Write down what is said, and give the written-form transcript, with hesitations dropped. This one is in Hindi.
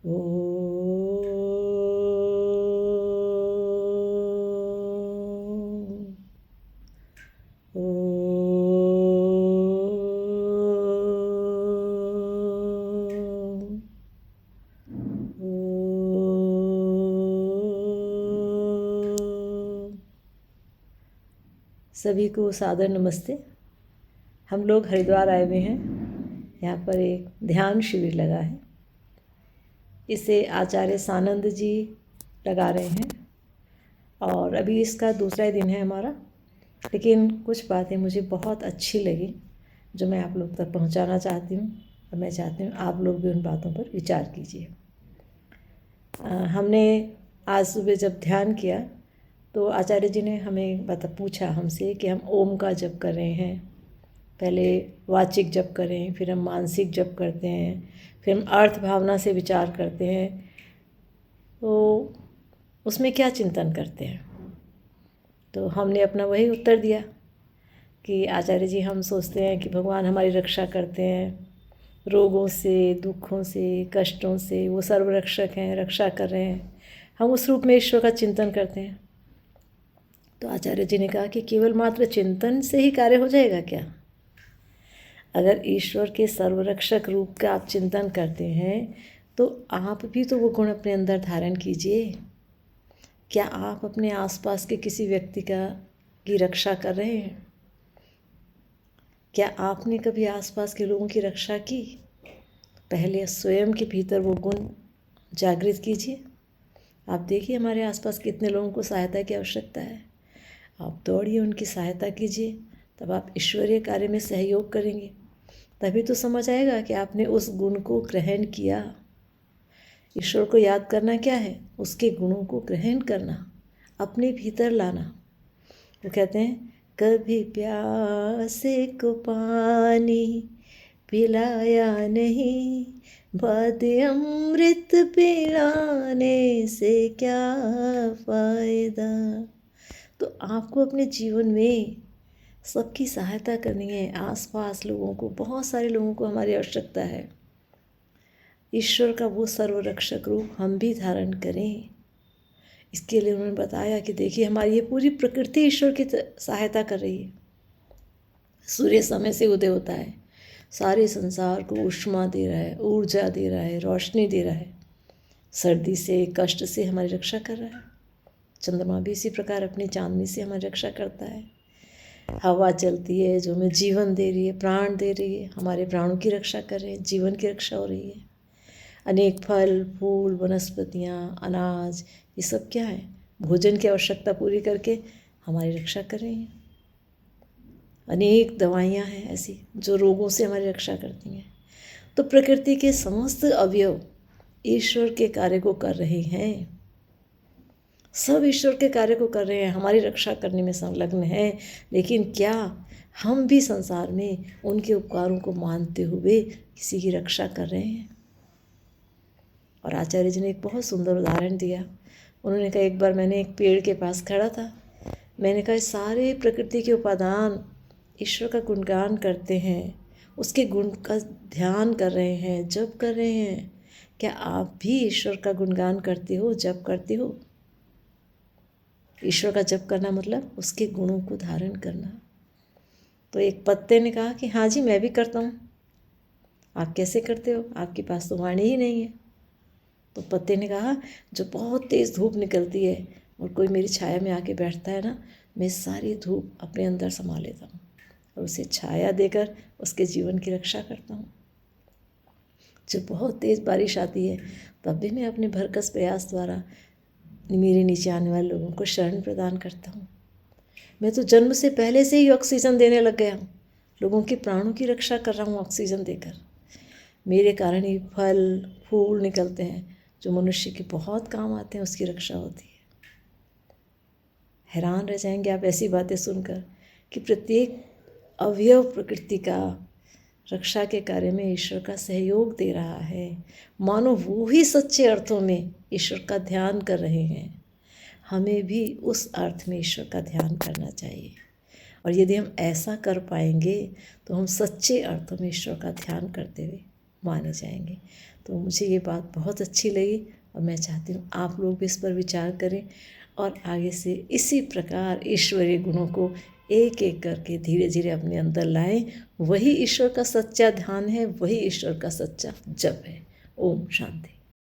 ओ सभी को सादर नमस्ते। हम लोग हरिद्वार आए हुए हैं। यहाँ पर एक ध्यान शिविर लगा है। इसे आचार्य सानंद जी लगा रहे हैं और अभी इसका दूसरा ही दिन है हमारा। लेकिन कुछ बातें मुझे बहुत अच्छी लगी जो मैं आप लोग तक पहुँचाना चाहती हूँ और मैं चाहती हूँ आप लोग भी उन बातों पर विचार कीजिए। हमने आज सुबह जब ध्यान किया तो आचार्य जी ने हमें पूछा हमसे कि हम ओम का जप कर रहे हैं। पहले वाचिक जप करें, फिर हम मानसिक जप करते हैं, फिर हम अर्थ भावना से विचार करते हैं, तो उसमें क्या चिंतन करते हैं। तो हमने अपना वही उत्तर दिया कि आचार्य जी हम सोचते हैं कि भगवान हमारी रक्षा करते हैं रोगों से, दुखों से, कष्टों से। वो सर्वरक्षक हैं, रक्षा कर रहे हैं। हम उस रूप में ईश्वर का चिंतन करते हैं। तो आचार्य जी ने कहा कि केवल मात्र चिंतन से ही कार्य हो जाएगा क्या? अगर ईश्वर के सर्वरक्षक रूप का आप चिंतन करते हैं तो आप भी तो वो गुण अपने अंदर धारण कीजिए। क्या आप अपने आसपास के किसी व्यक्ति की रक्षा कर रहे हैं? क्या आपने कभी आसपास के लोगों की रक्षा की? पहले स्वयं के भीतर वो गुण जागृत कीजिए। आप देखिए हमारे आसपास कितने लोगों को सहायता की आवश्यकता है। आप दौड़िए, उनकी सहायता कीजिए, तब आप ईश्वरीय कार्य में सहयोग करेंगे। तभी तो समझ आएगा कि आपने उस गुण को ग्रहण किया। ईश्वर को याद करना क्या है? उसके गुणों को ग्रहण करना, अपने भीतर लाना। वो कहते हैं, कभी प्यासे को पानी पिलाया नहीं, बाद अमृत पिलाने से क्या फ़ायदा। तो आपको अपने जीवन में सबकी सहायता करनी है। आसपास लोगों को, बहुत सारे लोगों को हमारी आवश्यकता है। ईश्वर का वो सर्वरक्षक रूप हम भी धारण करें। इसके लिए उन्होंने बताया कि देखिए हमारी ये पूरी प्रकृति ईश्वर की सहायता कर रही है। सूर्य समय से उदय होता है, सारे संसार को ऊष्मा दे रहा है, ऊर्जा दे रहा है, रोशनी दे रहा है। सर्दी से, कष्ट से हमारी रक्षा कर रहा है। चंद्रमा भी इसी प्रकार अपनी चांदनी से हमारी रक्षा करता है। हवा चलती है जो हमें जीवन दे रही है, प्राण दे रही है, हमारे प्राणों की रक्षा कर रहे हैं, जीवन की रक्षा हो रही है। अनेक फल, फूल, वनस्पतियाँ, अनाज, ये सब क्या है? भोजन की आवश्यकता पूरी करके हमारी रक्षा कर रही हैं। अनेक दवाइयाँ हैं ऐसी जो रोगों से हमारी रक्षा करती हैं। तो प्रकृति के समस्त अवयव ईश्वर के कार्य को कर रहे हैं। सब ईश्वर के कार्य को कर रहे हैं, हमारी रक्षा करने में संलग्न हैं। लेकिन क्या हम भी संसार में उनके उपकारों को मानते हुए किसी की रक्षा कर रहे हैं? और आचार्य जी ने एक बहुत सुंदर उदाहरण दिया। उन्होंने कहा, एक बार मैंने एक पेड़ के पास खड़ा था। मैंने कहा, सारे प्रकृति के उपादान ईश्वर का गुणगान करते हैं, उसके गुण का ध्यान कर रहे हैं, जप कर रहे हैं। क्या आप भी ईश्वर का गुणगान करते हो, जप करते हो? ईश्वर का जप करना मतलब उसके गुणों को धारण करना। तो एक पत्ते ने कहा कि हाँ जी, मैं भी करता हूँ। आप कैसे करते हो? आपके पास तो वाणी ही नहीं है। तो पत्ते ने कहा, जो बहुत तेज़ धूप निकलती है और कोई मेरी छाया में आके बैठता है ना, मैं सारी धूप अपने अंदर समा लेता हूँ और उसे छाया देकर उसके जीवन की रक्षा करता हूँ। जब बहुत तेज़ बारिश आती है तब भी मैं अपने भरकस प्रयास द्वारा मेरे नीचे आने वाले लोगों को शरण प्रदान करता हूँ। मैं तो जन्म से पहले से ही ऑक्सीजन देने लग गया हूँ, लोगों के प्राणों की रक्षा कर रहा हूँ ऑक्सीजन देकर। मेरे कारण ही फल फूल निकलते हैं जो मनुष्य के बहुत काम आते हैं, उसकी रक्षा होती है। हैरान रह जाएंगे आप ऐसी बातें सुनकर कि प्रत्येक अवयव प्रकृति का रक्षा के कार्य में ईश्वर का सहयोग दे रहा है। मानो वो ही सच्चे अर्थों में ईश्वर का ध्यान कर रहे हैं। हमें भी उस अर्थ में ईश्वर का ध्यान करना चाहिए। और यदि हम ऐसा कर पाएंगे तो हम सच्चे अर्थों में ईश्वर का ध्यान करते हुए माने जाएंगे। तो मुझे ये बात बहुत अच्छी लगी और मैं चाहती हूँ आप लोग भी इस पर विचार करें और आगे से इसी प्रकार ईश्वरीय गुणों को एक एक करके धीरे धीरे अपने अंदर लाएं। वही ईश्वर का सच्चा ध्यान है, वही ईश्वर का सच्चा जप है। ओम शांति।